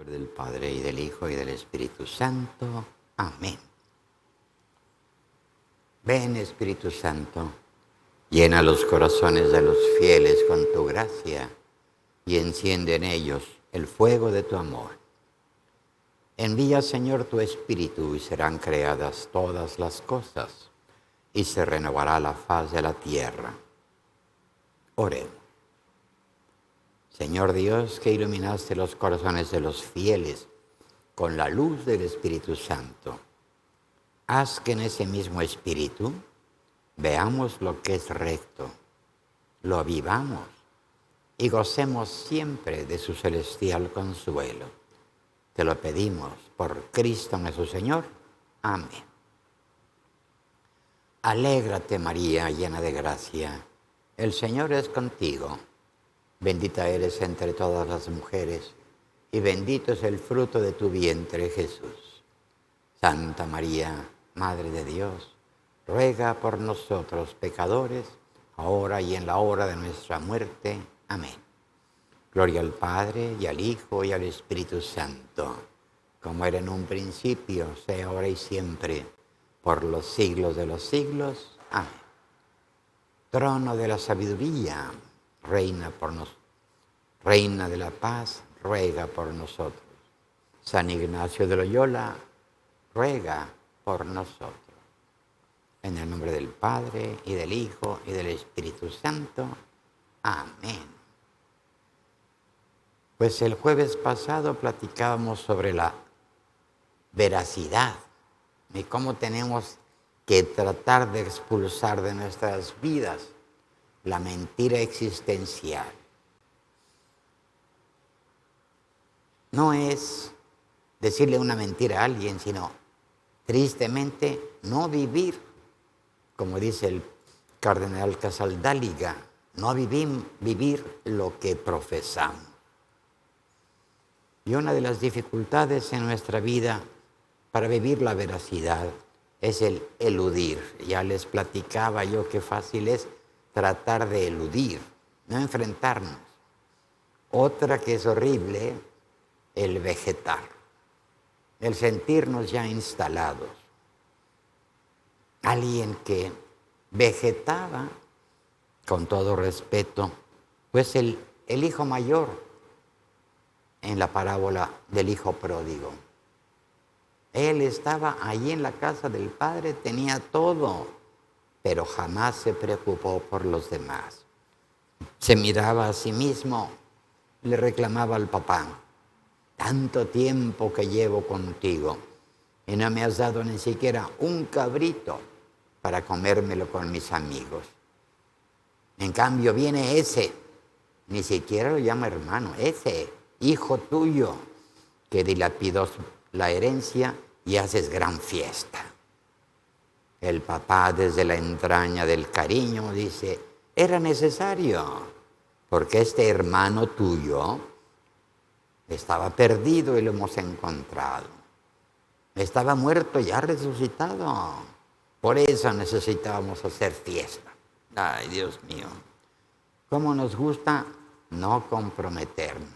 nombre del Padre, y del Hijo, y del Espíritu Santo. Amén. Ven, Espíritu Santo, llena los corazones de los fieles con tu gracia, y enciende en ellos el fuego de tu amor. Envía, Señor, tu Espíritu, y serán creadas todas las cosas, y se renovará la faz de la tierra. Oremos. Señor Dios, que iluminaste los corazones de los fieles con la luz del Espíritu Santo, haz que en ese mismo Espíritu veamos lo que es recto, lo vivamos y gocemos siempre de su celestial consuelo. Te lo pedimos por Cristo nuestro Señor. Amén. Alégrate, María, llena de gracia. El Señor es contigo. Bendita eres entre todas las mujeres, y bendito es el fruto de tu vientre, Jesús. Santa María, Madre de Dios, ruega por nosotros pecadores, ahora y en la hora de nuestra muerte. Amén. Gloria al Padre, y al Hijo, y al Espíritu Santo, como era en un principio, sea ahora y siempre, por los siglos de los siglos. Amén. Trono de la sabiduría, reina por nosotros. Reina de la paz, ruega por nosotros. San Ignacio de Loyola, ruega por nosotros. En el nombre del Padre, y del Hijo, y del Espíritu Santo. Amén. Pues el jueves pasado platicábamos sobre la veracidad y cómo tenemos que tratar de expulsar de nuestras vidas la mentira existencial. No es decirle una mentira a alguien, sino tristemente no vivir, como dice el cardenal Casaldáliga, no vivir lo que profesamos. Y una de las dificultades en nuestra vida para vivir la veracidad es el eludir. Ya les platicaba yo qué fácil es tratar de eludir, no enfrentarnos. Otra que es horrible, el vegetar, el sentirnos ya instalados. Alguien que vegetaba, con todo respeto, pues el hijo mayor en la parábola del hijo pródigo. Él estaba allí en la casa del padre, tenía todo, pero jamás se preocupó por los demás. Se miraba a sí mismo, le reclamaba al papá: tanto tiempo que llevo contigo y no me has dado ni siquiera un cabrito para comérmelo con mis amigos. En cambio viene ese, ni siquiera lo llama hermano, ese hijo tuyo que dilapidó la herencia y haces gran fiesta. El papá, desde la entraña del cariño, dice: era necesario, porque este hermano tuyo estaba perdido y lo hemos encontrado. Estaba muerto y ha resucitado. Por eso necesitábamos hacer fiesta. Ay, Dios mío. ¿Cómo nos gusta no comprometernos?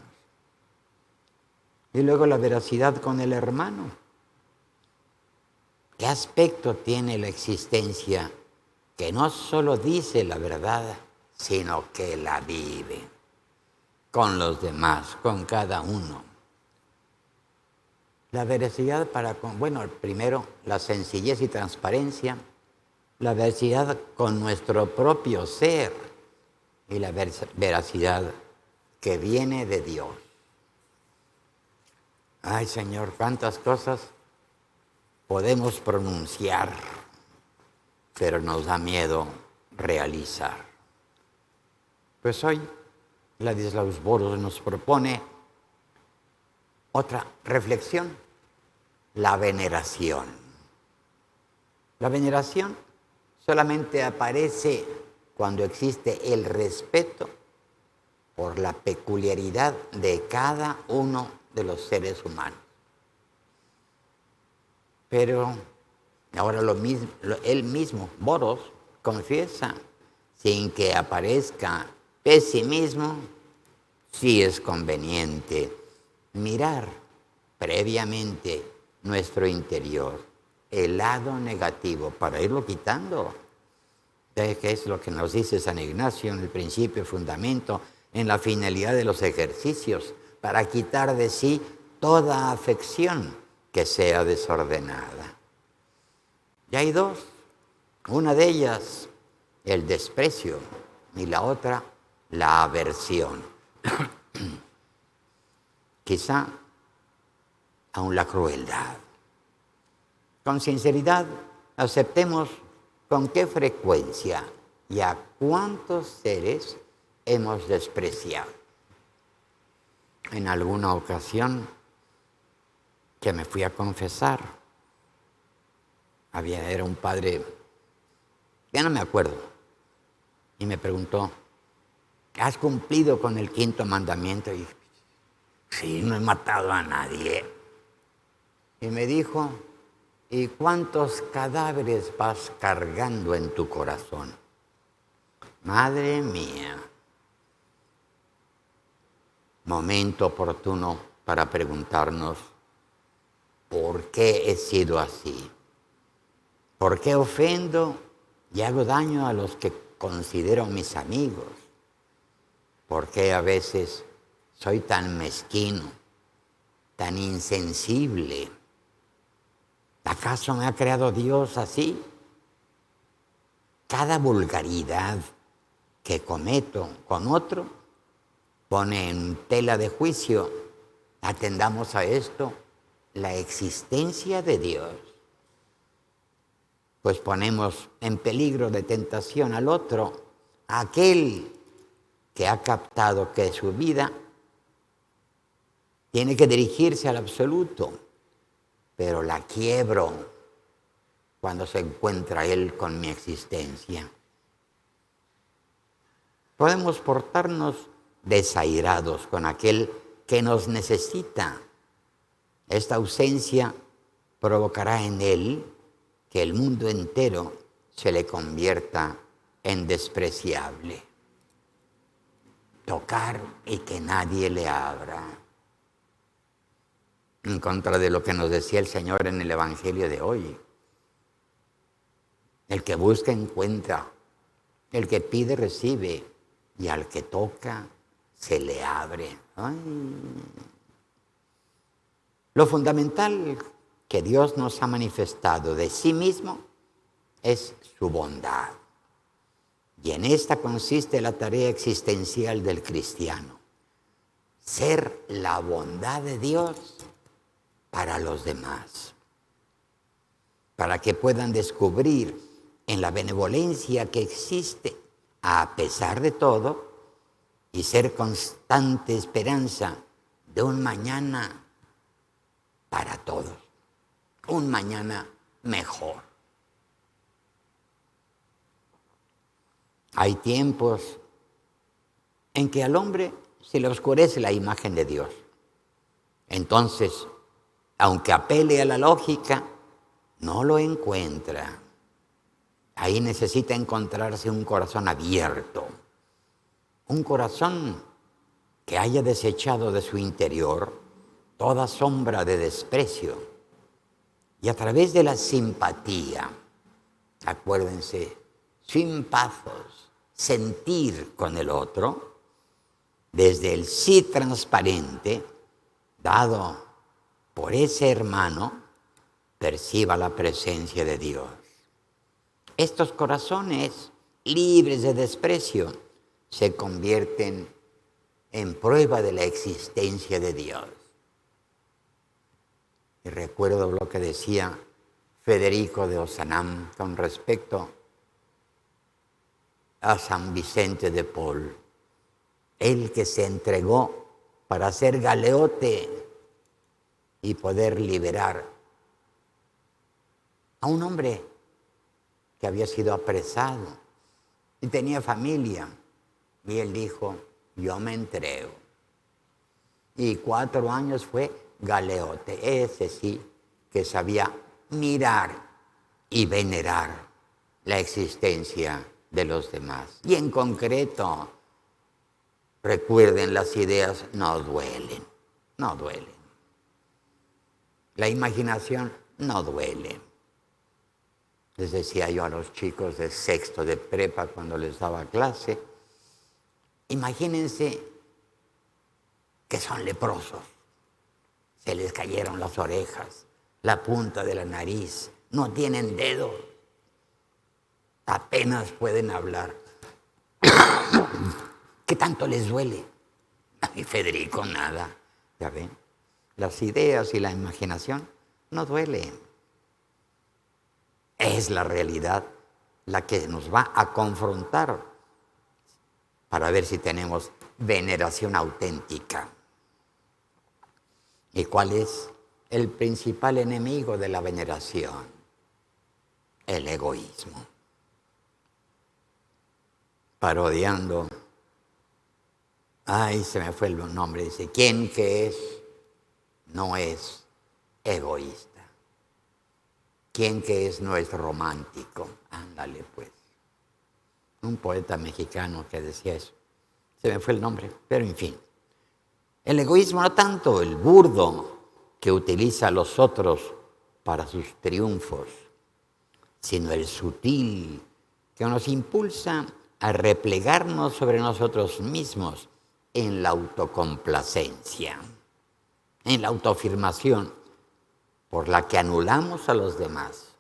Y luego la veracidad con el hermano. ¿Qué aspecto tiene la existencia que no solo dice la verdad, sino que la vive? Con los demás, con cada uno. La veracidad primero la sencillez y transparencia, la veracidad con nuestro propio ser y la veracidad que viene de Dios. Ay, Señor, cuántas cosas podemos pronunciar, pero nos da miedo realizar. Pues hoy Ladislaus Boros nos propone otra reflexión: la veneración. La veneración solamente aparece cuando existe el respeto por la peculiaridad de cada uno de los seres humanos. Pero ahora él mismo, Boros, confiesa, sin que aparezca pesimismo, sí es conveniente mirar previamente nuestro interior, el lado negativo, para irlo quitando. ¿Qué es lo que nos dice San Ignacio en el principio, fundamento, en la finalidad de los ejercicios? Para quitar de sí toda afección que sea desordenada. Y hay dos. Una de ellas, el desprecio, y la otra, la aversión. Quizá aún la crueldad. Con sinceridad, aceptemos con qué frecuencia y a cuántos seres hemos despreciado. En alguna ocasión que me fui a confesar, era un padre, ya no me acuerdo, y me preguntó, ¿has cumplido con el 5.º mandamiento? Y dije, sí, no he matado a nadie. Y me dijo, ¿y cuántos cadáveres vas cargando en tu corazón? Madre mía. Momento oportuno para preguntarnos, ¿por qué he sido así? ¿Por qué ofendo y hago daño a los que considero mis amigos? ¿Por qué a veces soy tan mezquino, tan insensible? ¿Acaso me ha creado Dios así? Cada vulgaridad que cometo con otro pone en tela de juicio, atendamos a esto, la existencia de Dios. Pues ponemos en peligro de tentación al otro, a aquel que ha captado que su vida tiene que dirigirse al absoluto, pero la quiebro cuando se encuentra él con mi existencia. Podemos portarnos desairados con aquel que nos necesita. Esta ausencia provocará en él que el mundo entero se le convierta en despreciable. Tocar y que nadie le abra. En contra de lo que nos decía el Señor en el Evangelio de hoy. El que busca encuentra, el que pide recibe, y al que toca se le abre. Ay. Lo fundamental que Dios nos ha manifestado de sí mismo es su bondad. Y en esta consiste la tarea existencial del cristiano. Ser la bondad de Dios para los demás. Para que puedan descubrir en la benevolencia que existe, a pesar de todo, y ser constante esperanza de un mañana para todos. Un mañana mejor. Hay tiempos en que al hombre se le oscurece la imagen de Dios. Entonces, aunque apele a la lógica, no lo encuentra. Ahí necesita encontrarse un corazón abierto, un corazón que haya desechado de su interior toda sombra de desprecio y a través de la simpatía, acuérdense, simpazos, sentir con el otro, desde el sí transparente, dado por ese hermano, perciba la presencia de Dios. Estos corazones libres de desprecio se convierten en prueba de la existencia de Dios. Y recuerdo lo que decía Federico de Ozanam con respecto a San Vicente de Paul, el que se entregó para ser galeote y poder liberar a un hombre que había sido apresado y tenía familia. Y él dijo, yo me entrego. Y 4 años fue galeote, ese sí, que sabía mirar y venerar la existencia de los demás. Y en concreto, recuerden, las ideas no duelen, no duelen. La imaginación no duele. Les decía yo a los chicos de sexto de prepa cuando les daba clase, imagínense que son leprosos. Se les cayeron las orejas, la punta de la nariz, no tienen dedos, apenas pueden hablar. ¿Qué tanto les duele? A mí, Federico, nada. ¿Ya ven? Las ideas y la imaginación no duelen. Es la realidad la que nos va a confrontar para ver si tenemos veneración auténtica. ¿Y cuál es el principal enemigo de la veneración? El egoísmo. Parodiando, ay, se me fue el nombre, dice, ¿quién que es no es egoísta? ¿Quién que es no es romántico? Ándale pues. Un poeta mexicano que decía eso. Se me fue el nombre, pero en fin. El egoísmo no tanto el burdo que utiliza a los otros para sus triunfos, sino el sutil que nos impulsa a replegarnos sobre nosotros mismos en la autocomplacencia, en la autoafirmación por la que anulamos a los demás.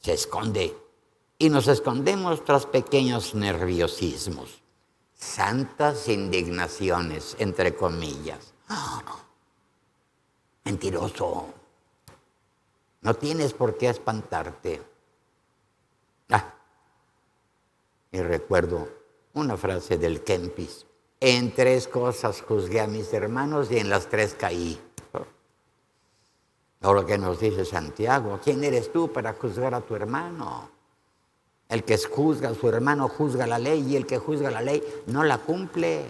Se esconde y nos escondemos tras pequeños nerviosismos, santas indignaciones, entre comillas. Mentiroso, no tienes por qué espantarte. Y recuerdo una frase del Kempis: en 3 cosas juzgué a mis hermanos y en las 3 caí. Ahora que nos dice Santiago, ¿quién eres tú para juzgar a tu hermano? El que juzga a su hermano juzga la ley y el que juzga la ley no la cumple.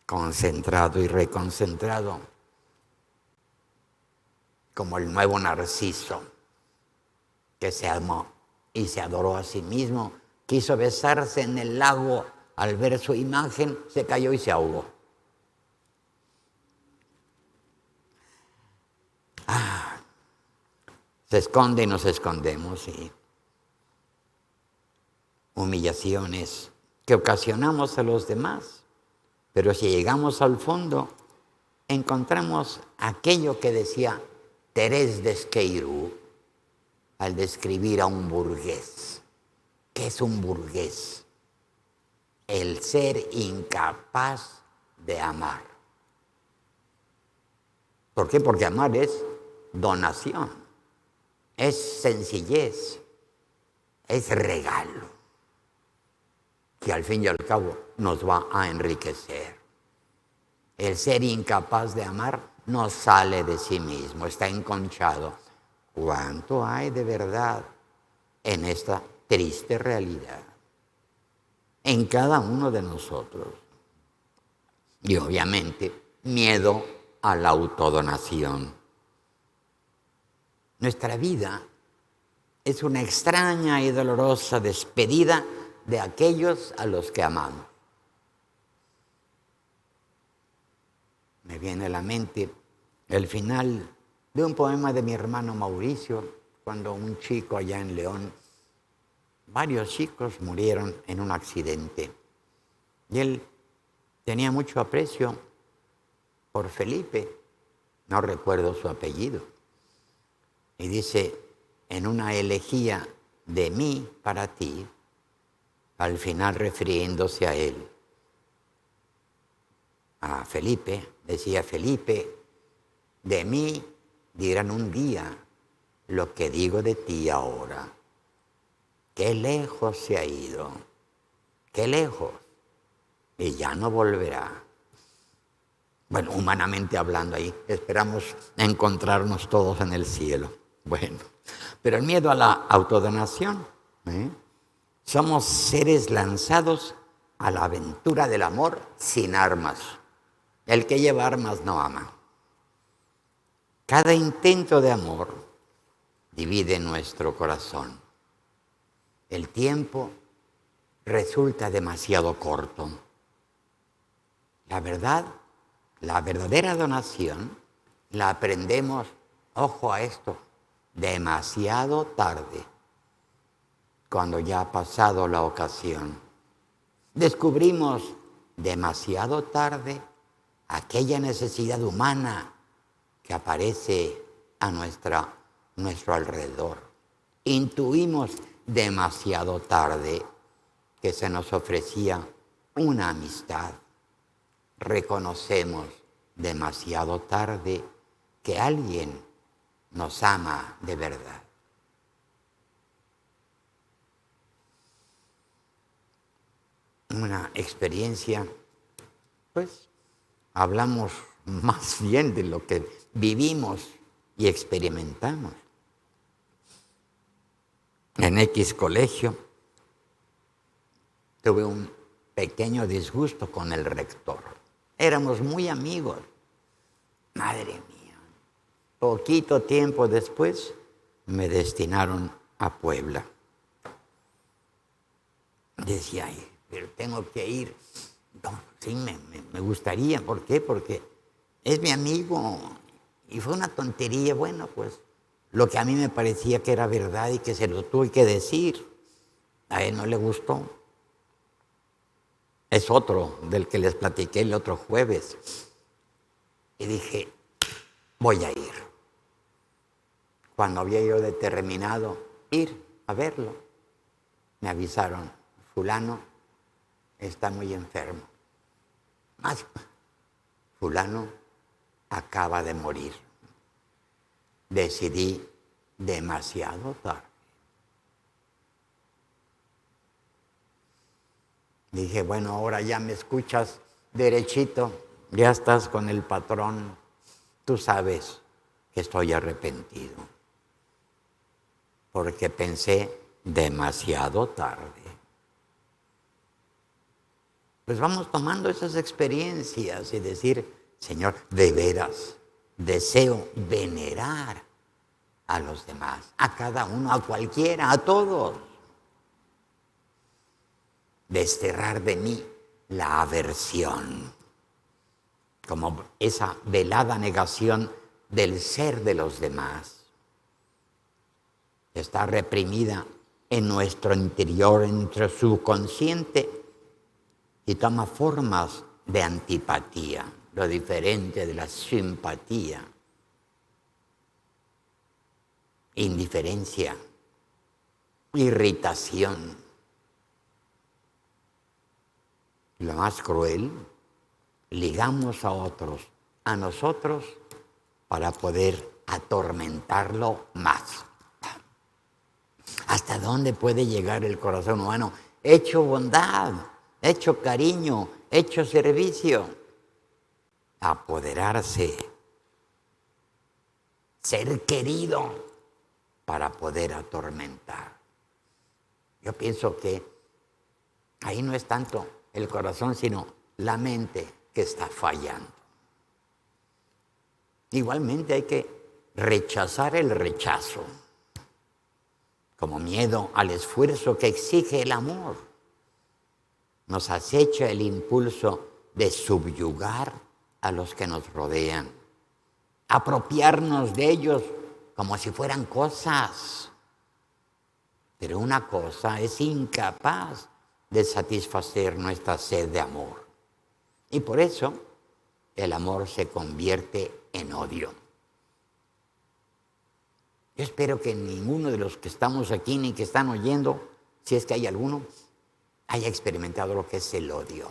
Concentrado y reconcentrado, como el nuevo Narciso, que se amó y se adoró a sí mismo, quiso besarse en el lago, al ver su imagen se cayó y se ahogó. Se esconde y nos escondemos, sí. Humillaciones que ocasionamos a los demás, pero si llegamos al fondo, encontramos aquello que decía Thérèse d'Esquerou al describir a un burgués. ¿Qué es un burgués? El ser incapaz de amar. ¿Por qué? Porque amar es donación, es sencillez, es regalo, que al fin y al cabo nos va a enriquecer. El ser incapaz de amar no sale de sí mismo, está enconchado. ¿Cuánto hay de verdad en esta triste realidad? En cada uno de nosotros. Y obviamente, miedo a la autodonación. Nuestra vida es una extraña y dolorosa despedida de aquellos a los que amamos. Me viene a la mente el final de un poema de mi hermano Mauricio, cuando un chico allá en León, varios chicos murieron en un accidente. Y él tenía mucho aprecio por Felipe, no recuerdo su apellido. Y dice, en una elegía de mí para ti, al final refiriéndose a él, a Felipe, decía Felipe, de mí dirán un día lo que digo de ti ahora. Qué lejos se ha ido, qué lejos, y ya no volverá. Bueno, humanamente hablando ahí, esperamos encontrarnos todos en el cielo. Bueno, pero el miedo a la autodonación, somos seres lanzados a la aventura del amor sin armas. El que lleva armas no ama. Cada intento de amor divide nuestro corazón. El tiempo resulta demasiado corto. La verdad, la verdadera donación la aprendemos, ojo a esto, demasiado tarde, cuando ya ha pasado la ocasión. Descubrimos demasiado tarde aquella necesidad humana que aparece a nuestro alrededor. Intuimos demasiado tarde que se nos ofrecía una amistad. Reconocemos demasiado tarde que alguien nos ama de verdad. Una experiencia, pues hablamos más bien de lo que vivimos y experimentamos. En X colegio tuve un pequeño disgusto con el rector. Éramos muy amigos. Madre mía. Poquito tiempo después me destinaron a Puebla. Decía, ay, pero tengo que ir. No, sí, me gustaría. ¿Por qué? Porque es mi amigo. Y fue una tontería. Bueno, pues lo que a mí me parecía que era verdad y que se lo tuve que decir, a él no le gustó. Es otro del que les platiqué el otro jueves. Y dije, voy a ir. Cuando había yo determinado ir a verlo, me avisaron, fulano está muy enfermo. Más, fulano acaba de morir. Decidí demasiado tarde. Dije, bueno, ahora ya me escuchas derechito, ya estás con el patrón, tú sabes que estoy arrepentido, porque pensé demasiado tarde. Pues vamos tomando esas experiencias y decir, Señor, de veras, deseo venerar a los demás, a cada uno, a cualquiera, a todos. Desterrar de mí la aversión, como esa velada negación del ser de los demás. Está reprimida en nuestro interior, en nuestro subconsciente, y toma formas de antipatía, lo diferente de la simpatía, indiferencia, irritación. Lo más cruel, ligamos a otros, a nosotros, para poder atormentarlo más. ¿Hasta dónde puede llegar el corazón humano? Hecho bondad, hecho cariño, hecho servicio. Apoderarse, ser querido para poder atormentar. Yo pienso que ahí no es tanto el corazón, sino la mente que está fallando. Igualmente hay que rechazar el rechazo, como miedo al esfuerzo que exige el amor. Nos acecha el impulso de subyugar a los que nos rodean, apropiarnos de ellos como si fueran cosas. Pero una cosa es incapaz de satisfacer nuestra sed de amor. Y por eso el amor se convierte en odio. Yo espero que ninguno de los que estamos aquí ni que están oyendo, si es que hay alguno, haya experimentado lo que es el odio.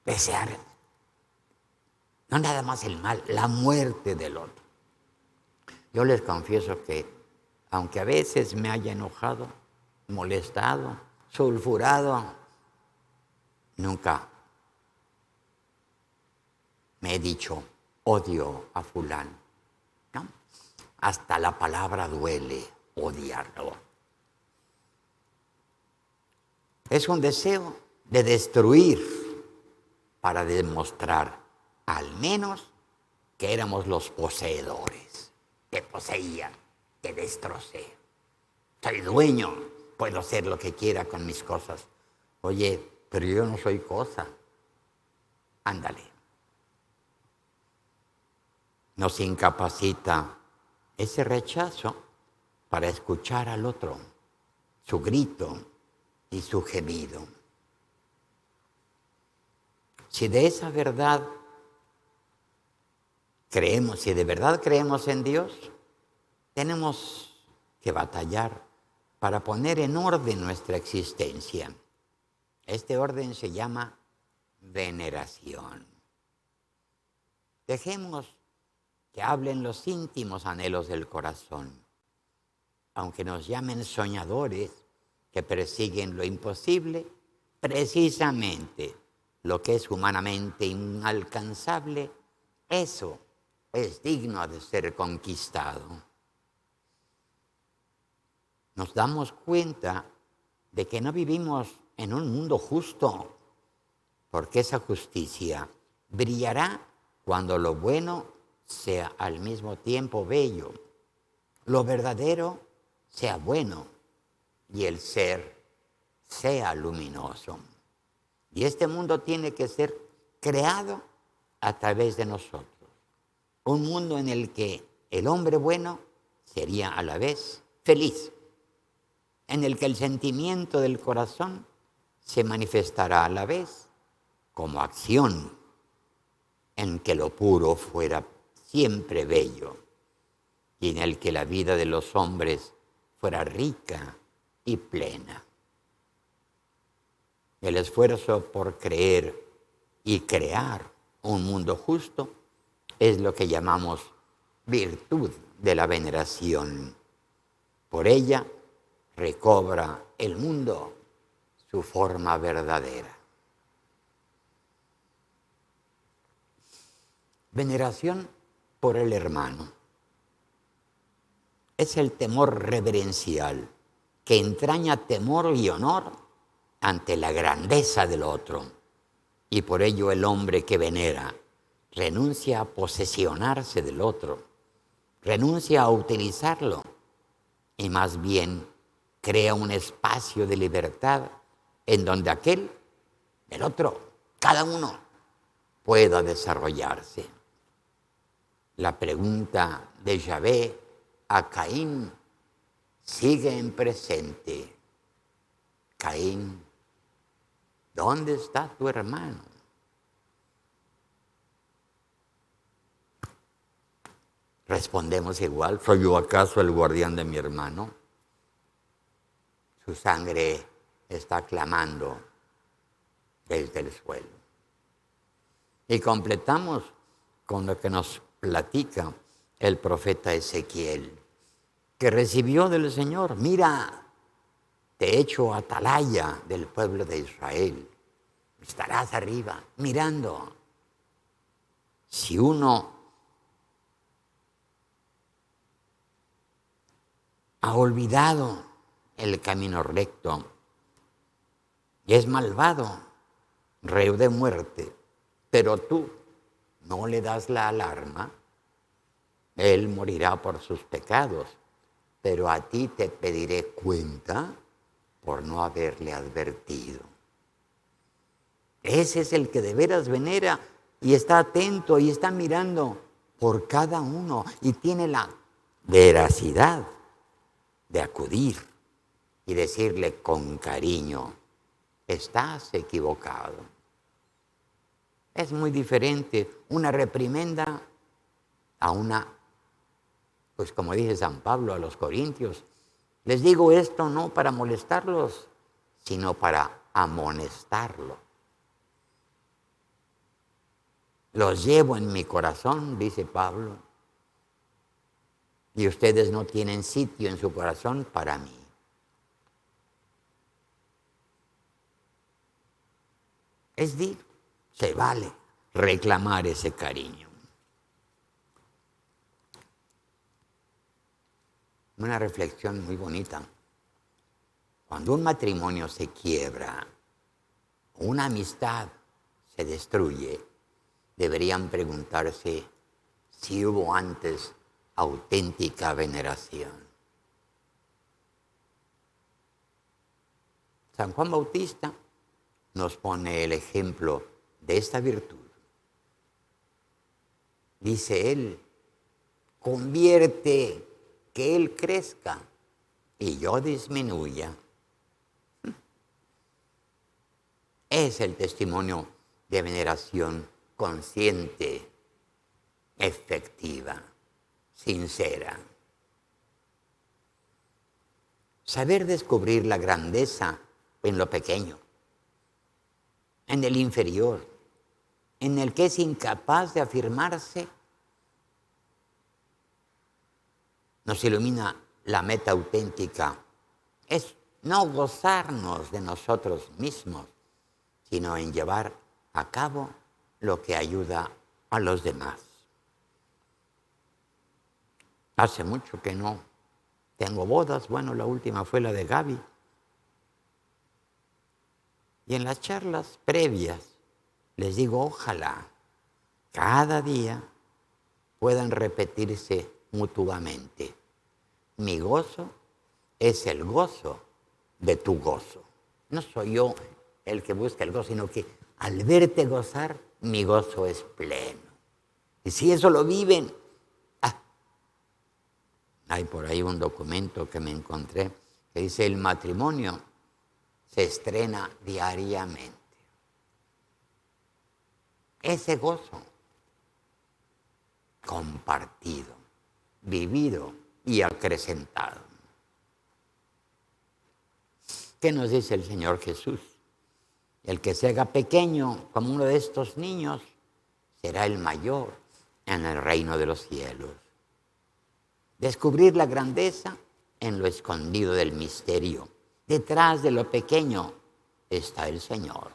Desear, no nada más el mal, la muerte del otro. Yo les confieso que, aunque a veces me haya enojado, molestado, sulfurado, nunca me he dicho odio a fulano. ¿No? Hasta la palabra duele, odiarlo. Es un deseo de destruir para demostrar al menos que éramos los poseedores, que poseía, que destrocé. Soy dueño, puedo hacer lo que quiera con mis cosas. Oye, pero yo no soy cosa. Ándale. Nos incapacita ese rechazo para escuchar al otro, su grito y su gemido. Si de esa verdad creemos, si de verdad creemos en Dios, tenemos que batallar para poner en orden nuestra existencia. Este orden se llama veneración. Dejemos que hablen los íntimos anhelos del corazón, aunque nos llamen soñadores que persiguen lo imposible, precisamente lo que es humanamente inalcanzable, eso es digno de ser conquistado. Nos damos cuenta de que no vivimos en un mundo justo, porque esa justicia brillará cuando lo bueno sea al mismo tiempo bello, lo verdadero sea bueno y el ser sea luminoso. Y este mundo tiene que ser creado a través de nosotros. Un mundo en el que el hombre bueno sería a la vez feliz, en el que el sentimiento del corazón se manifestará a la vez como acción, en que lo puro fuera siempre bello y en el que la vida de los hombres fuera rica y plena. El esfuerzo por creer y crear un mundo justo es lo que llamamos virtud de la veneración. Por ella recobra el mundo su forma verdadera. Veneración por el hermano. Es el temor reverencial que entraña temor y honor ante la grandeza del otro. Y por ello el hombre que venera renuncia a posesionarse del otro, renuncia a utilizarlo y más bien crea un espacio de libertad en donde aquel, el otro, cada uno pueda desarrollarse. La pregunta de Yahvé a Caín sigue en presente. Caín, ¿dónde está tu hermano? Respondemos igual, ¿soy yo acaso el guardián de mi hermano? Su sangre está clamando desde el suelo. Y completamos con lo que nos platica el profeta Ezequiel, que recibió del Señor: mira, te he hecho atalaya del pueblo de Israel. Estarás arriba mirando. Si uno ha olvidado el camino recto y es malvado, reo de muerte, pero tú no le das la alarma, él morirá por sus pecados, pero a ti te pediré cuenta por no haberle advertido. Ese es el que de veras venera y está atento y está mirando por cada uno y tiene la veracidad de acudir y decirle con cariño: estás equivocado. Es muy diferente una reprimenda a una, pues como dice San Pablo a los Corintios, les digo esto no para molestarlos, sino para amonestarlos. Los llevo en mi corazón, dice Pablo, y ustedes no tienen sitio en su corazón para mí. Es decir, se vale reclamar ese cariño. Una reflexión muy bonita. Cuando un matrimonio se quiebra, una amistad se destruye, deberían preguntarse si hubo antes auténtica veneración. San Juan Bautista nos pone el ejemplo de esta virtud. Dice él, convierte que él crezca y yo disminuya. Es el testimonio de veneración consciente, efectiva, sincera. Saber descubrir la grandeza en lo pequeño, en el inferior, en el que es incapaz de afirmarse, nos ilumina la meta auténtica. Es no gozarnos de nosotros mismos, sino en llevar a cabo lo que ayuda a los demás. Hace mucho que no tengo bodas. Bueno, la última fue la de Gaby. Y en las charlas previas les digo, ojalá cada día puedan repetirse mutuamente. Mi gozo es el gozo de tu gozo. No soy yo el que busca el gozo, sino que al verte gozar, mi gozo es pleno. Y si eso lo viven, hay por ahí un documento que me encontré que dice, el matrimonio se estrena diariamente. Ese gozo compartido, vivido y acrecentado. ¿Qué nos dice el Señor Jesús? El que se haga pequeño como uno de estos niños será el mayor en el reino de los cielos. Descubrir la grandeza en lo escondido del misterio. Detrás de lo pequeño está el Señor.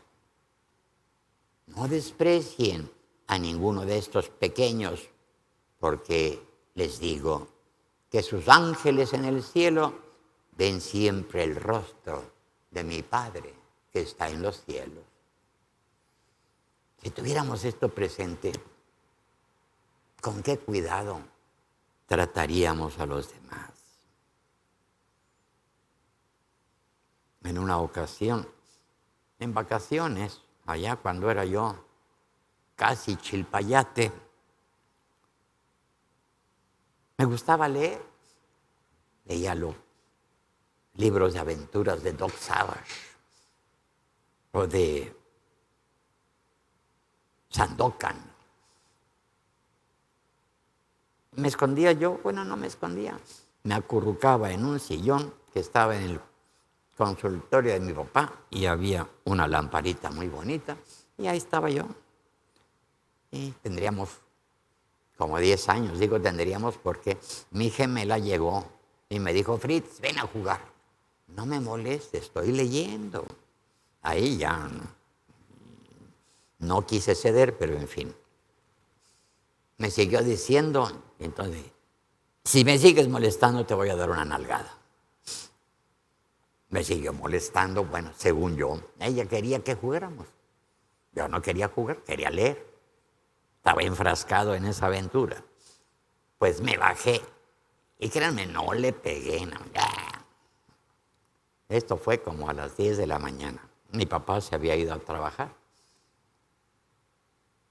No desprecien a ninguno de estos pequeños, porque les digo que sus ángeles en el cielo ven siempre el rostro de mi Padre que está en los cielos. Si tuviéramos esto presente, ¿con qué cuidado trataríamos a los demás? En una ocasión, en vacaciones, allá cuando era yo casi chilpayate, me gustaba leer. Leía los libros de aventuras de Doc Savage o de Sandokan. Me escondía yo, bueno, no me escondía, me acurrucaba en un sillón que estaba en el consultorio de mi papá y había una lamparita muy bonita y ahí estaba yo. Y tendríamos como 10 años, digo tendríamos porque mi gemela llegó y me dijo, Fritz, ven a jugar. No me molestes, estoy leyendo. Ahí ya no quise ceder, pero en fin. Me siguió diciendo, entonces, si me sigues molestando te voy a dar una nalgada. Me siguió molestando, bueno, según yo, ella quería que jugáramos. Yo no quería jugar, quería leer. Estaba enfrascado en esa aventura. Pues me bajé y créanme, no le pegué. No. Esto fue como a las 10 de la mañana. Mi papá se había ido a trabajar.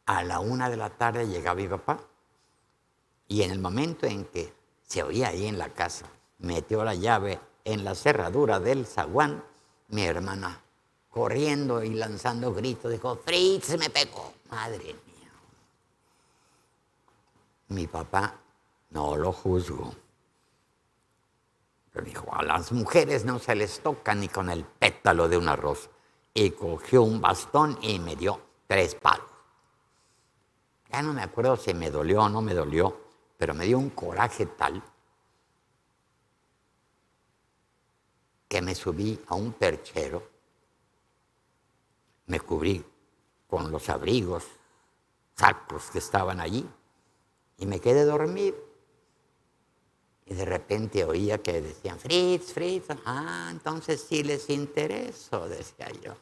A la 1 de la tarde llegaba mi papá y en el momento en que se oía ahí en la casa, metió la llave en la cerradura del zaguán, mi hermana corriendo y lanzando gritos, dijo, Fritz, se me pegó. Madre mía. Mi papá no lo juzgó. Pero dijo, a las mujeres no se les toca ni con el pétalo de una rosa. Y cogió un bastón y me dio 3 palos. Ya no me acuerdo si me dolió o no me dolió, pero me dio un coraje tal que me subí a un perchero, me cubrí con los abrigos, sacos que estaban allí, y me quedé dormido. Y de repente oía que decían, Fritz, Fritz. Entonces sí les intereso, decía yo.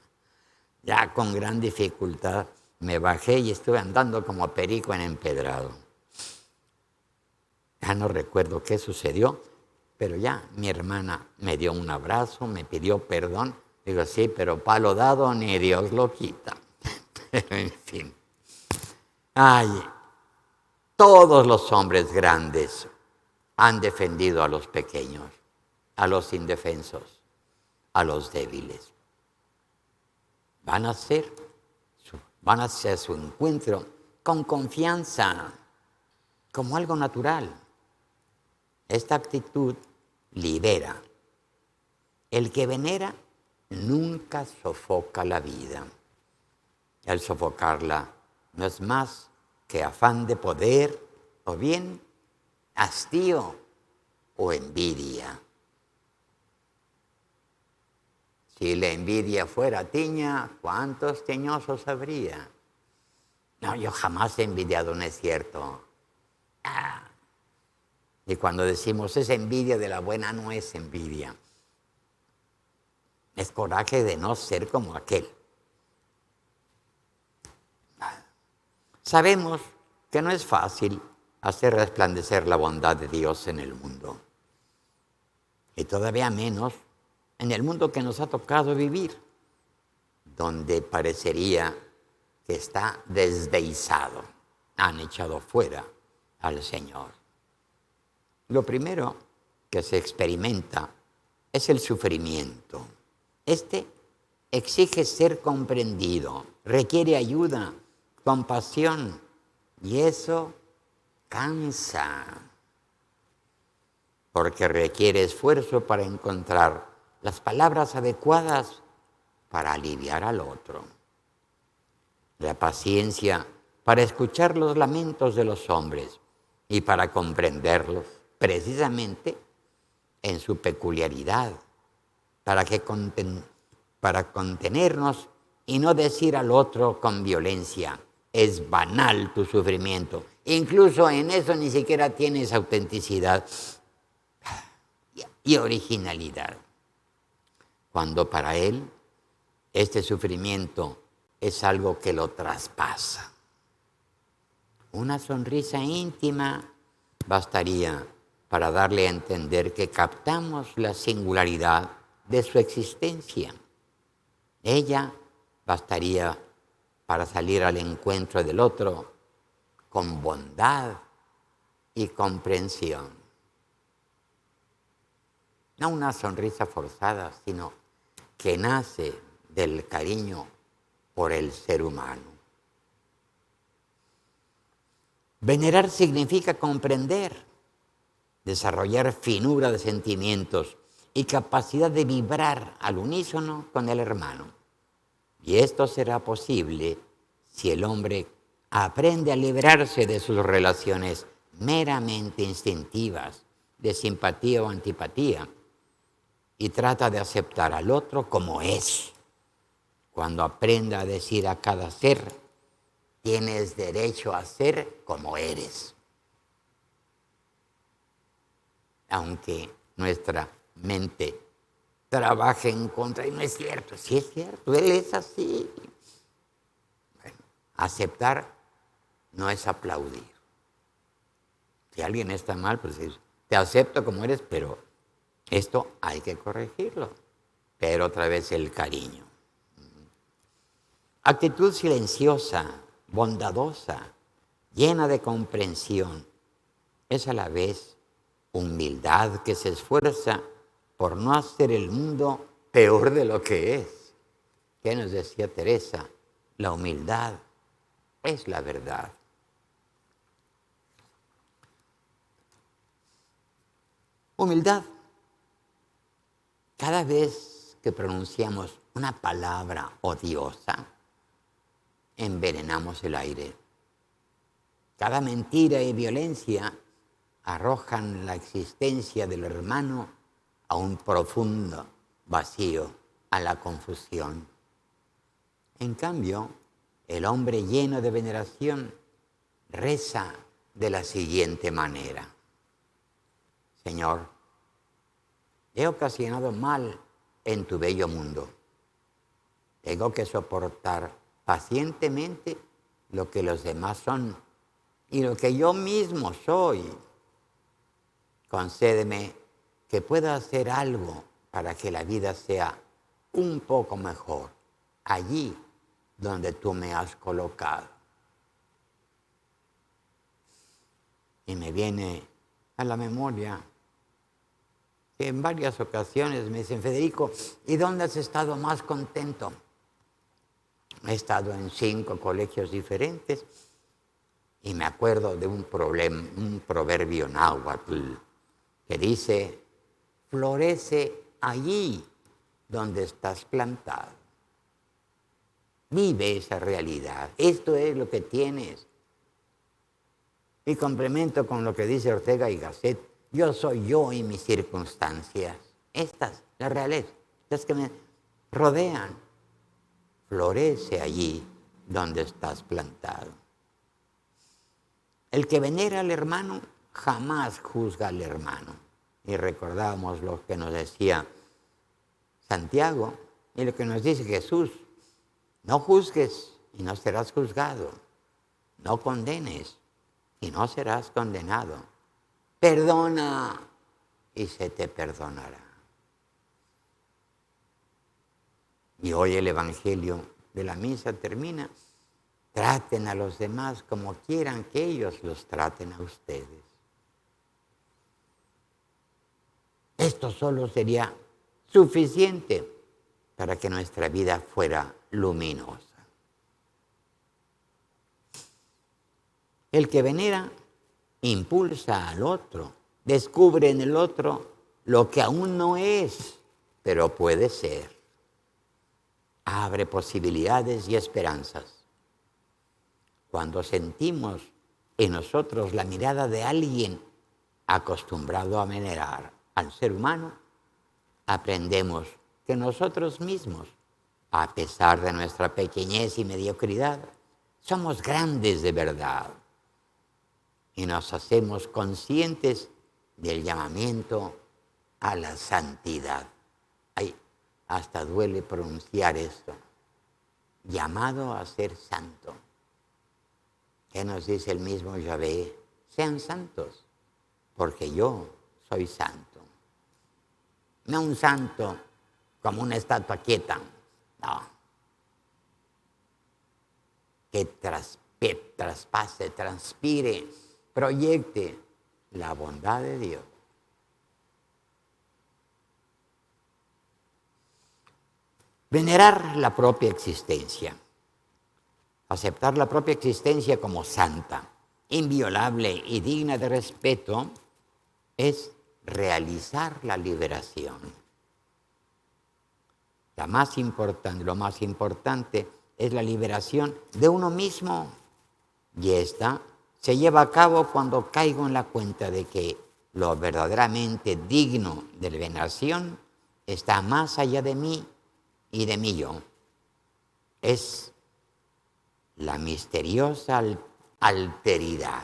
Ya con gran dificultad me bajé y estuve andando como perico en empedrado. Ya no recuerdo qué sucedió, pero ya mi hermana me dio un abrazo, me pidió perdón Digo, sí, pero palo dado ni Dios lo quita. Pero en fin. Ay, todos los hombres grandes han defendido a los pequeños, a los indefensos, a los débiles. Van a hacer su encuentro con confianza, como algo natural. Esta actitud libera. El que venera nunca sofoca la vida. El sofocarla no es más que afán de poder o bien hastío o envidia. Si la envidia fuera tiña, ¿cuántos tiñosos habría? No, yo jamás he envidiado, no es cierto. Y cuando decimos es envidia de la buena, no es envidia. Es coraje de no ser como aquel. Sabemos que no es fácil hacer resplandecer la bondad de Dios en el mundo. Y todavía menos en el mundo que nos ha tocado vivir, donde parecería que está desdeizado. Han echado fuera al Señor. Lo primero que se experimenta es el sufrimiento. Este exige ser comprendido, requiere ayuda, compasión, y eso cansa, porque requiere esfuerzo para encontrar las palabras adecuadas para aliviar al otro. La paciencia para escuchar los lamentos de los hombres y para comprenderlos precisamente en su peculiaridad, para contenernos y no decir al otro con violencia, es banal tu sufrimiento. Incluso en eso ni siquiera tienes autenticidad y originalidad. Cuando para él este sufrimiento es algo que lo traspasa. Una sonrisa íntima bastaría para darle a entender que captamos la singularidad de su existencia. Ella bastaría para salir al encuentro del otro con bondad y comprensión. No una sonrisa forzada, sino que nace del cariño por el ser humano. Venerar significa comprender, desarrollar finura de sentimientos y capacidad de vibrar al unísono con el hermano. Y esto será posible si el hombre aprende a librarse de sus relaciones meramente instintivas, de simpatía o antipatía, y trata de aceptar al otro como es. Cuando aprenda a decir a cada ser, tienes derecho a ser como eres. Aunque nuestra mente trabaje en contra, y no es cierto, sí es cierto, él es así. Bueno, aceptar no es aplaudir. Si alguien está mal, pues te acepto como eres, pero esto hay que corregirlo. Pero otra vez el cariño. Actitud silenciosa, bondadosa, llena de comprensión, es a la vez humildad que se esfuerza por no hacer el mundo peor de lo que es. ¿Qué nos decía Teresa? La humildad es la verdad. Humildad. Cada vez que pronunciamos una palabra odiosa, envenenamos el aire. Cada mentira y violencia arrojan la existencia del hermano a un profundo vacío, a la confusión. En cambio, el hombre lleno de veneración reza de la siguiente manera: Señor, he ocasionado mal en tu bello mundo. Tengo que soportar pacientemente lo que los demás son y lo que yo mismo soy. Concédeme que pueda hacer algo para que la vida sea un poco mejor allí donde tú me has colocado. Y me viene a la memoria que en varias ocasiones me dicen, Federico, ¿y dónde has estado más contento? He estado en 5 colegios diferentes y me acuerdo de un proverbio náhuatl que dice, florece allí donde estás plantado. Vive esa realidad. Esto es lo que tienes. Y complemento con lo que dice Ortega y Gasset. Yo soy yo y mis circunstancias. Estas, las reales, las que me rodean. Florece allí donde estás plantado. El que venera al hermano jamás juzga al hermano. Y recordamos lo que nos decía Santiago y lo que nos dice Jesús. No juzgues y no serás juzgado. No condenes y no serás condenado. Perdona y se te perdonará. Y hoy el Evangelio de la misa termina. Traten a los demás como quieran que ellos los traten a ustedes. Esto solo sería suficiente para que nuestra vida fuera luminosa. El que venera impulsa al otro, descubre en el otro lo que aún no es, pero puede ser. Abre posibilidades y esperanzas. Cuando sentimos en nosotros la mirada de alguien acostumbrado a venerar al ser humano, aprendemos que nosotros mismos, a pesar de nuestra pequeñez y mediocridad, somos grandes de verdad. Y nos hacemos conscientes del llamamiento a la santidad. Ay, hasta duele pronunciar esto. Llamado a ser santo. ¿Qué nos dice el mismo Yahvé? Sean santos, porque yo soy santo. No un santo como una estatua quieta, no. Que traspase, transpire, proyecte la bondad de Dios. Venerar la propia existencia. Aceptar la propia existencia como santa, inviolable y digna de respeto es realizar la liberación. Lo más importante es la liberación de uno mismo. Y esta se lleva a cabo cuando caigo en la cuenta de que lo verdaderamente digno de veneración está más allá de mí y de mí yo. Es la misteriosa alteridad.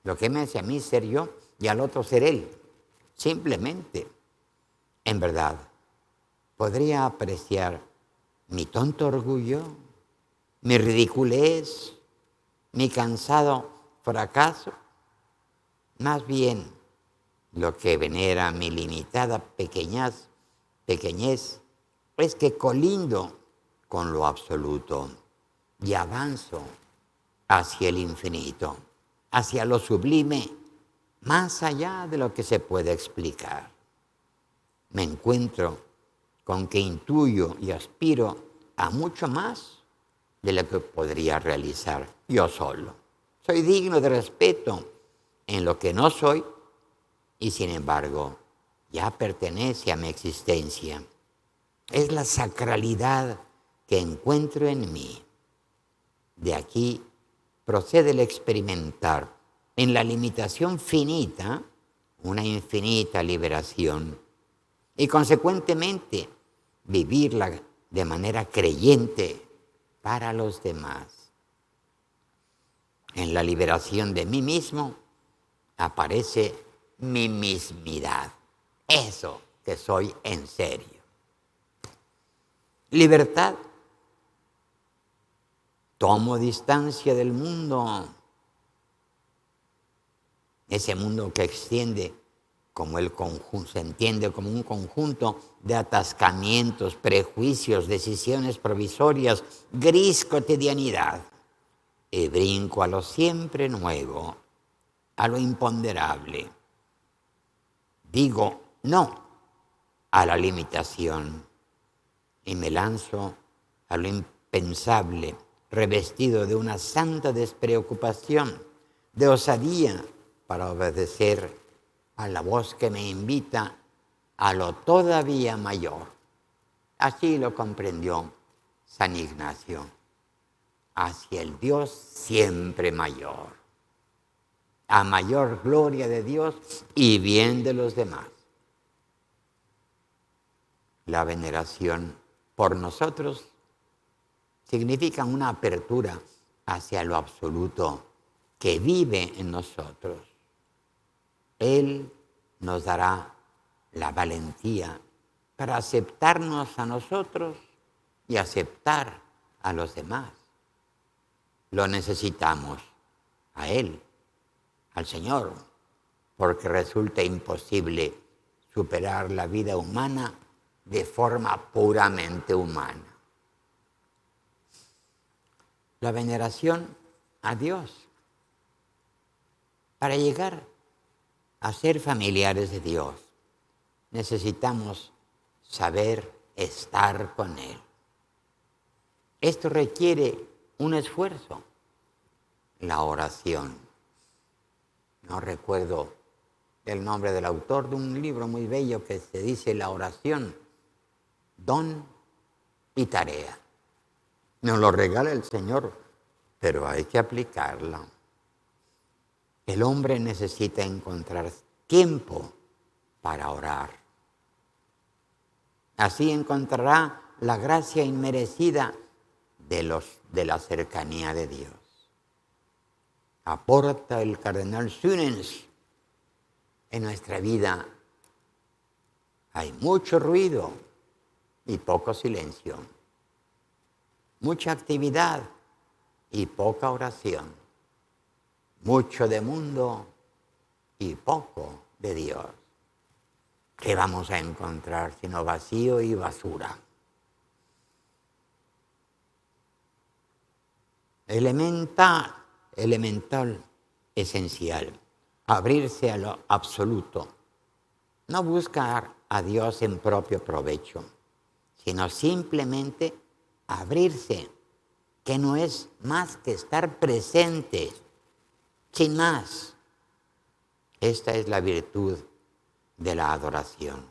Lo que me hace a mí ser yo y al otro ser él. Simplemente, en verdad, podría apreciar mi tonto orgullo, mi ridiculez, mi cansado fracaso. Más bien, lo que venera mi limitada pequeñez es que colindo con lo absoluto y avanzo hacia el infinito, hacia lo sublime, más allá de lo que se puede explicar. Me encuentro con que intuyo y aspiro a mucho más de lo que podría realizar yo solo. Soy digno de respeto en lo que no soy y sin embargo ya pertenece a mi existencia. Es la sacralidad que encuentro en mí. De aquí procede el experimentar en la limitación finita una infinita liberación y consecuentemente vivirla de manera creyente para los demás. En la liberación de mí mismo aparece mi mismidad, eso que soy en serio. Libertad. Tomo distancia del mundo, ese mundo que extiende como el conjunto, se entiende como un conjunto de atascamientos, prejuicios, decisiones provisorias, gris cotidianidad. Y brinco a lo siempre nuevo, a lo imponderable. Digo no a la limitación y me lanzo a lo impensable, revestido de una santa despreocupación, de osadía para obedecer a la voz que me invita a lo todavía mayor. Así lo comprendió San Ignacio, hacia el Dios siempre mayor, a mayor gloria de Dios y bien de los demás. La veneración por nosotros significa una apertura hacia lo absoluto que vive en nosotros. Él nos dará la valentía para aceptarnos a nosotros y aceptar a los demás. Lo necesitamos a Él, al Señor, porque resulta imposible superar la vida humana de forma puramente humana. La veneración a Dios. Para llegar a ser familiares de Dios, necesitamos saber estar con Él. Esto requiere un esfuerzo, la oración. No recuerdo el nombre del autor de un libro muy bello que se dice La oración, don y tarea. Nos lo regala el Señor, pero hay que aplicarla. El hombre necesita encontrar tiempo para orar. Así encontrará la gracia inmerecida de la cercanía de Dios. Aporta el cardenal Sünens. En nuestra vida hay mucho ruido y poco silencio, mucha actividad y poca oración, mucho de mundo y poco de Dios. ¿Qué vamos a encontrar sino vacío y basura? Elemental, esencial, abrirse a lo absoluto. No buscar a Dios en propio provecho, sino simplemente abrirse, que no es más que estar presente, sin más. Esta es la virtud de la adoración.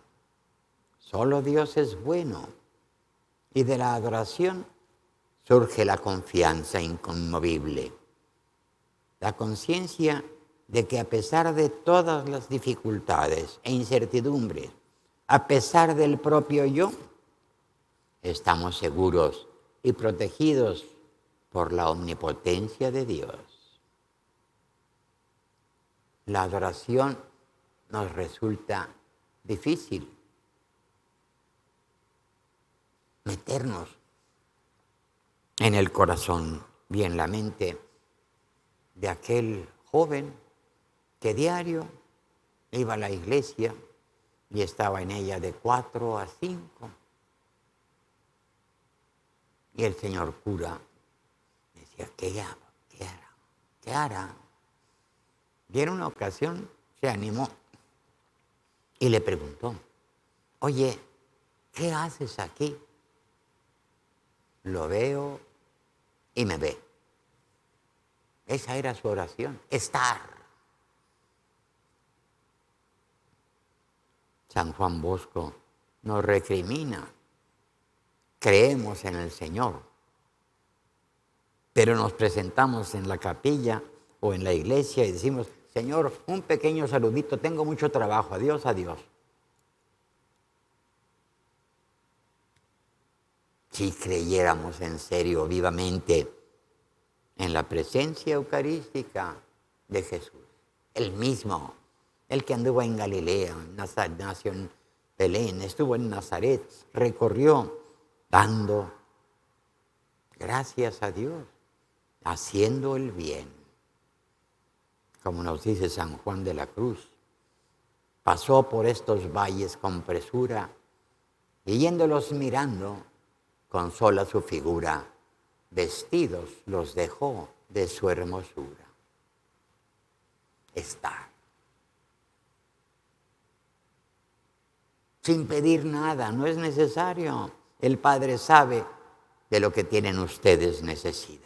Solo Dios es bueno y de la adoración surge la confianza inconmovible, la conciencia de que a pesar de todas las dificultades e incertidumbres, a pesar del propio yo, estamos seguros y protegidos por la omnipotencia de Dios. La adoración nos resulta difícil. Meternos en el corazón y en la mente de aquel joven que diario iba a la iglesia y estaba en ella de 4 a 5. Y el señor cura decía, ¿qué hará? Y en una ocasión se animó y le preguntó, oye, ¿qué haces aquí? Lo veo y me ve. Esa era su oración, estar. San Juan Bosco nos recrimina. Creemos en el Señor, pero nos presentamos en la capilla o en la iglesia y decimos, Señor, un pequeño saludito, tengo mucho trabajo, adiós, adiós. Si creyéramos en serio, vivamente, en la presencia eucarística de Jesús, el mismo, el que anduvo en Galilea, nació en Belén, estuvo en Nazaret, recorrió dando gracias a Dios, haciendo el bien. Como nos dice San Juan de la Cruz, pasó por estos valles con presura, y yéndolos mirando, con sola su figura, vestidos los dejó de su hermosura. Estar. Sin pedir nada, no es necesario. El Padre sabe de lo que tienen ustedes necesidad.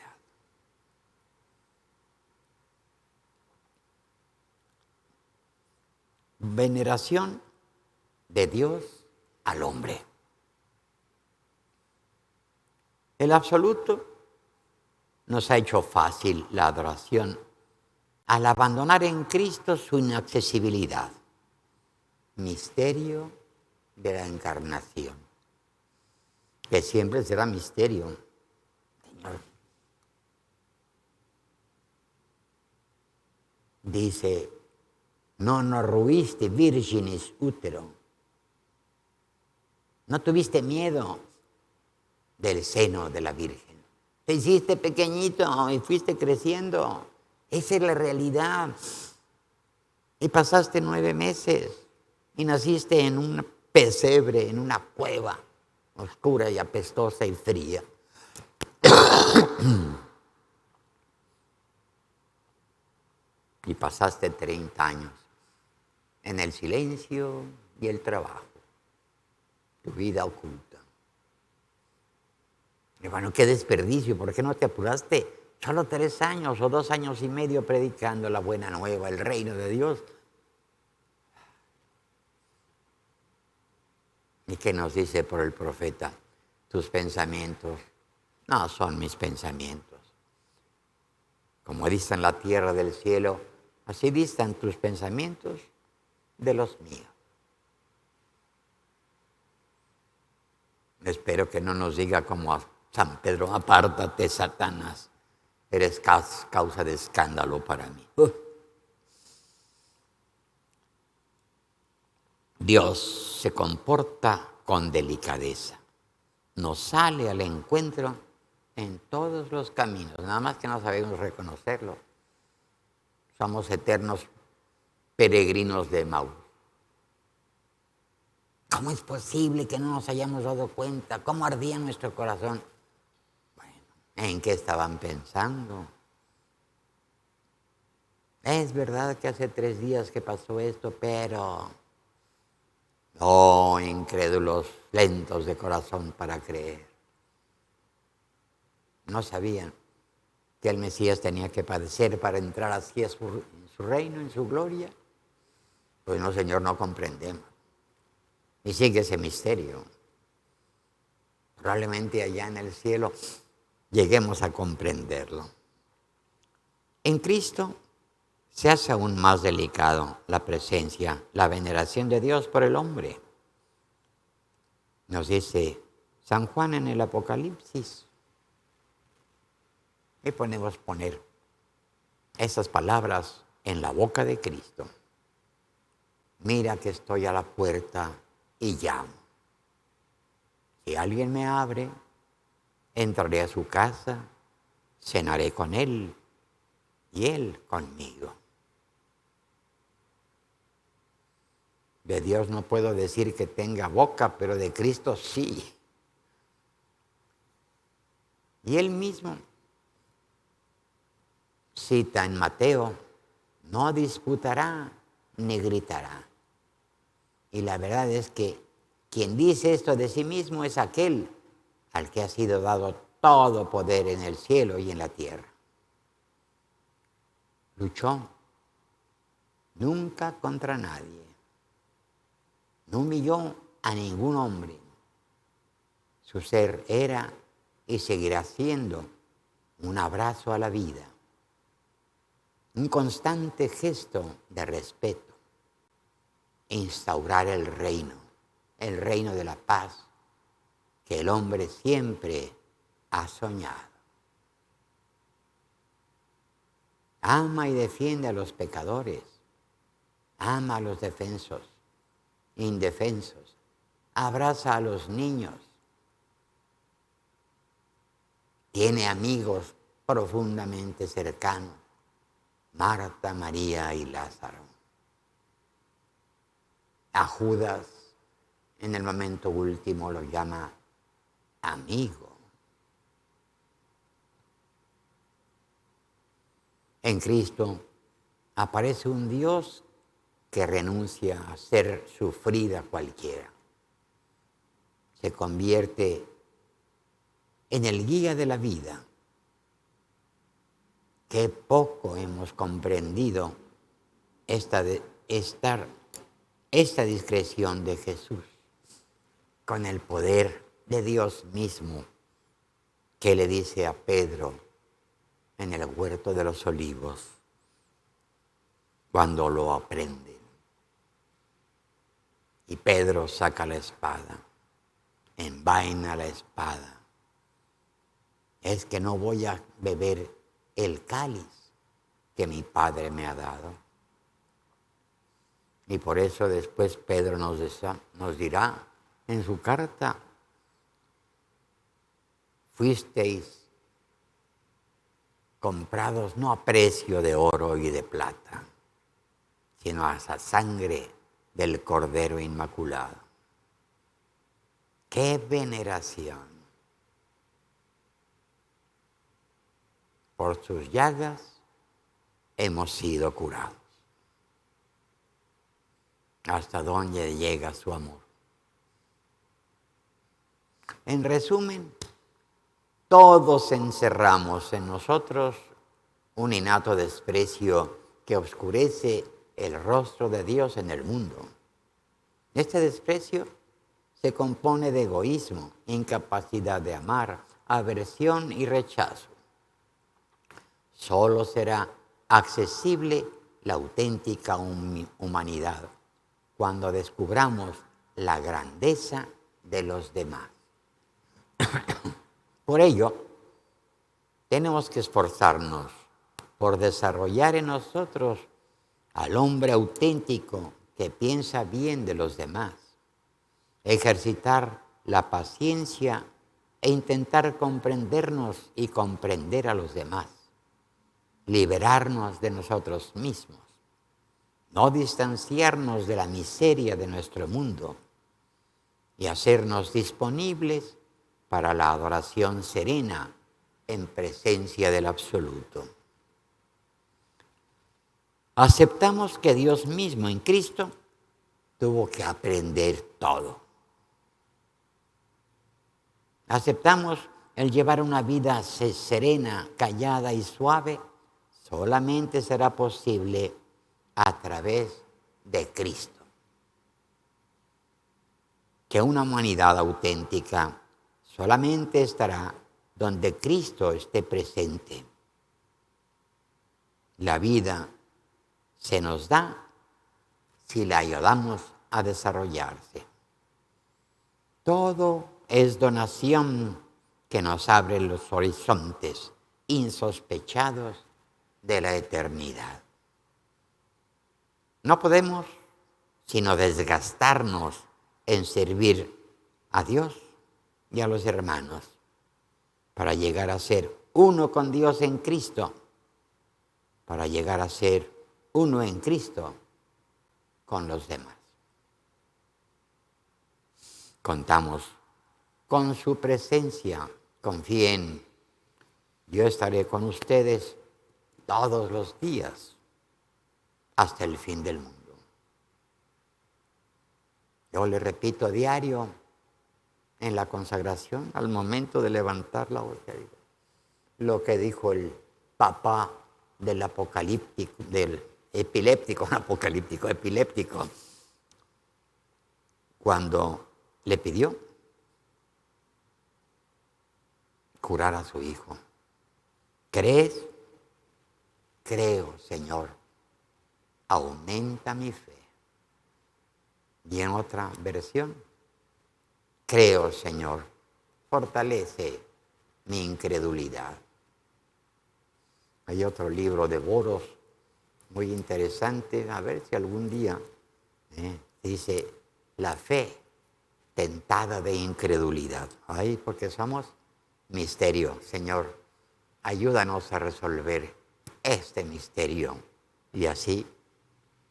Veneración de Dios al hombre. El absoluto nos ha hecho fácil la adoración al abandonar en Cristo su inaccesibilidad. Misterio de la encarnación, que siempre será misterio, Señor. Dice, non ruiste virginis utero. No tuviste miedo del seno de la Virgen. Te hiciste pequeñito y fuiste creciendo. Esa es la realidad. Y pasaste 9 meses y naciste en un pesebre, en una cueva oscura y apestosa y fría. Y pasaste 30 años en el silencio y el trabajo, tu vida oculta. Y bueno, qué desperdicio, ¿por qué no te apuraste? Solo 3 años o 2 años y medio predicando la buena nueva, el reino de Dios. ¿Y qué nos dice por el profeta? Tus pensamientos no son mis pensamientos. Como distan la tierra del cielo, así distan tus pensamientos de los míos. Espero que no nos diga como a San Pedro, apártate, Satanás, eres causa de escándalo para mí. Dios se comporta con delicadeza, nos sale al encuentro en todos los caminos, nada más que no sabemos reconocerlo. Somos eternos peregrinos de Maús. ¿Cómo es posible que no nos hayamos dado cuenta? ¿Cómo ardía nuestro corazón? Bueno, ¿en qué estaban pensando? Es verdad que hace 3 días que pasó esto, pero... Oh, incrédulos, lentos de corazón para creer. No sabían que el Mesías tenía que padecer para entrar así en su reino, en su gloria. Pues no, Señor, no comprendemos. Y sigue ese misterio. Probablemente allá en el cielo lleguemos a comprenderlo. En Cristo se hace aún más delicado la presencia, la veneración de Dios por el hombre. Nos dice San Juan en el Apocalipsis. Y podemos poner esas palabras en la boca de Cristo. Mira que estoy a la puerta y llamo. Si alguien me abre, entraré a su casa, cenaré con él y él conmigo. De Dios no puedo decir que tenga boca, pero de Cristo sí. Y él mismo cita en Mateo, no disputará ni gritará. Y la verdad es que quien dice esto de sí mismo es aquel al que ha sido dado todo poder en el cielo y en la tierra. Luchó nunca contra nadie. No humilló a ningún hombre. Su ser era y seguirá siendo un abrazo a la vida, un constante gesto de respeto, instaurar el reino de la paz que el hombre siempre ha soñado. Ama y defiende a los pecadores, ama a los indefensos, abraza a los niños, tiene amigos profundamente cercanos, Marta, María y Lázaro. A Judas, en el momento último, lo llama amigo. En Cristo aparece un Dios que renuncia a ser sufrida cualquiera. Se convierte en el guía de la vida. Qué poco hemos comprendido esta discreción de Jesús con el poder de Dios mismo que le dice a Pedro en el huerto de los olivos cuando lo aprende. Y Pedro saca la espada, envaina la espada. Es que no voy a beber el cáliz que mi Padre me ha dado. Y por eso después Pedro nos dirá en su carta, fuisteis comprados no a precio de oro y de plata, sino a esa sangre del Cordero Inmaculado. ¡Qué veneración! Por sus llagas hemos sido curados. Hasta dónde llega su amor. En resumen, todos encerramos en nosotros un innato desprecio que oscurece el rostro de Dios en el mundo. Este desprecio se compone de egoísmo, incapacidad de amar, aversión y rechazo. Solo será accesible la auténtica humanidad cuando descubramos la grandeza de los demás. Por ello, tenemos que esforzarnos por desarrollar en nosotros al hombre auténtico que piensa bien de los demás, ejercitar la paciencia e intentar comprendernos y comprender a los demás, liberarnos de nosotros mismos, no distanciarnos de la miseria de nuestro mundo y hacernos disponibles para la adoración serena en presencia del Absoluto. Aceptamos que Dios mismo en Cristo tuvo que aprender todo. Aceptamos el llevar una vida serena, callada y suave, solamente será posible a través de Cristo. Que una humanidad auténtica solamente estará donde Cristo esté presente. La vida se nos da si la ayudamos a desarrollarse. Todo es donación que nos abre los horizontes insospechados de la eternidad. No podemos sino desgastarnos en servir a Dios y a los hermanos para llegar a ser uno con Dios en Cristo, para llegar a ser uno en Cristo con los demás. Contamos con su presencia. Confíen, yo estaré con ustedes todos los días hasta el fin del mundo. Yo le repito a diario en la consagración, al momento de levantar la hostia, lo que dijo el papá del apocalíptico, del epiléptico, cuando le pidió curar a su hijo. ¿Crees? Creo, Señor. Aumenta mi fe. Y en otra versión, creo, Señor, fortalece mi incredulidad. Hay otro libro de Boros muy interesante, a ver si algún día dice la fe tentada de incredulidad. Ay, porque somos misterio, Señor. Ayúdanos a resolver este misterio y así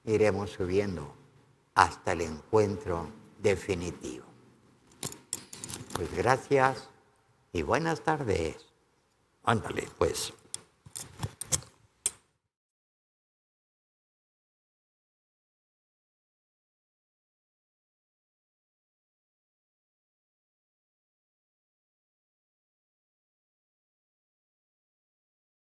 iremos subiendo hasta el encuentro definitivo. Pues gracias y buenas tardes. Ándale, pues.